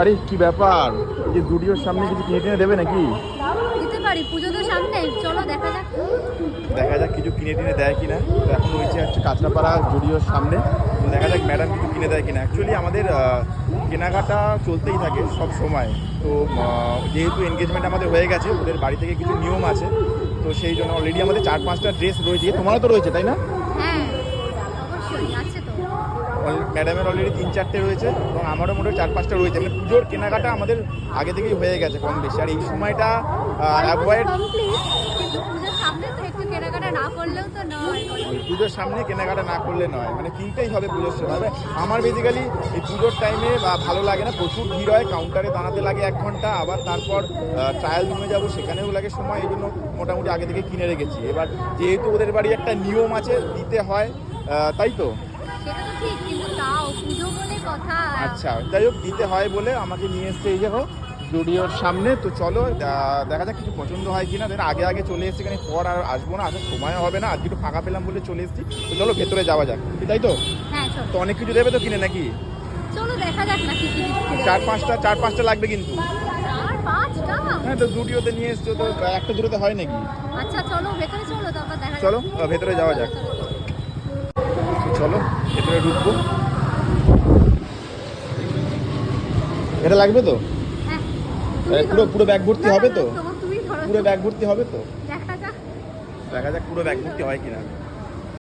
আরে কি ব্যাপার, যে জুডিওর সামনে কিছু কিনে টিনে দেবে নাকি? দিতে পারি, পুজো তো সামনে, চলো দেখা যাক। দেখা যাক কিছু কিনে টিনে দেয় কিনা। তো এখন রয়েছে হচ্ছে কাঁচরাপাড়া জুডিওর সামনে। তো দেখা যাক ম্যাডাম কিছু কিনে দেয় কিনা। অ্যাকচুয়ালি আমাদের কেনাকাটা চলতেই থাকে সব সময়। তো যেহেতু এনগেজমেন্ট আমাদের হয়ে গেছে, ওদের বাড়ি থেকে কিছু নিয়ম আছে, তো সেই জন্য অলরেডি আমাদের 4-5টা ড্রেস রয়েছে। তোমারও তো রয়েছে তাই না? হ্যাঁ অবশ্যই আছে তো। ম্যাডামের অলরেডি 3-4টে রয়েছে এবং আমারও মোটামুটি 4-5টা রয়েছে। মানে পুজোর কেনাকাটা আমাদের আগে থেকেই হয়ে গেছে কম বেশি। আর এই সময়টা অ্যাভয়েড, কমপ্লিট, কিন্তু পুজোর সামনে তো একটু কেনাকাটা না করলেও তো নয়। পুজোর সামনে কেনাকাটা না করলে নয়, মানে কিনতেই হবে পুজোর সময়। আমার বেসিক্যালি এই পুজোর টাইমে ভালো লাগে না, প্রচুর ভিড় হয়, কাউন্টারে দাঁড়াতে লাগে 1 ঘন্টা, আবার তারপর ট্রায়াল রুমে যাবো, সেখানেও লাগে সময়। এই জন্য মোটামুটি আগে থেকে কিনে রেখেছি। এবার যেহেতু ওদের বাড়ি একটা নিয়ম আছে, দিতে হয়, তাই তো। সেটা তো ঠিক, কিন্তু তাও পুজো বলে কথা। আচ্ছা, যাই হোক, দিতে হয় বলে আমাকে নিয়ে এসছে এই দেখো জুডিওর সামনে। তো চলো দেখা যাক কিছু পছন্দ হয় কিনা। দেন আগে আগে চলে এসেছি, এখানে পর আর আসবো না, আসার সময় হবে না, আজকে একটু ফাঁকা পেলাম বলে চলে এসেছি। তো চলো ভেতরে যাওয়া যাক, তাই তো। হ্যাঁ চলো। তো অনেক কিছু দেবে তো কিনে নাকি? চলো দেখা যাক না কি কি দিচ্ছে। 4-5টা লাগবে কিন্তু। 4-5টা? হ্যাঁ, তো জুডিওতে নিয়ে এসছো তো একটা দুটোতে হয় নাকি? আচ্ছা চলো ভেতরে চলো, তারপর দেখা যাক। চলো ভেতরে যাওয়া যাক। চলো ভেতরে ঢুকবো। এটা লাগবে তো? হ্যাঁ পুরো পুরো ব্যাগ ভর্তি হবে তো? তুমি ধরো, পুরো ব্যাগ ভর্তি হবে তো? দেখা যাক। দেখা যাক পুরো ব্যাগ ভর্তি হয় কিনা।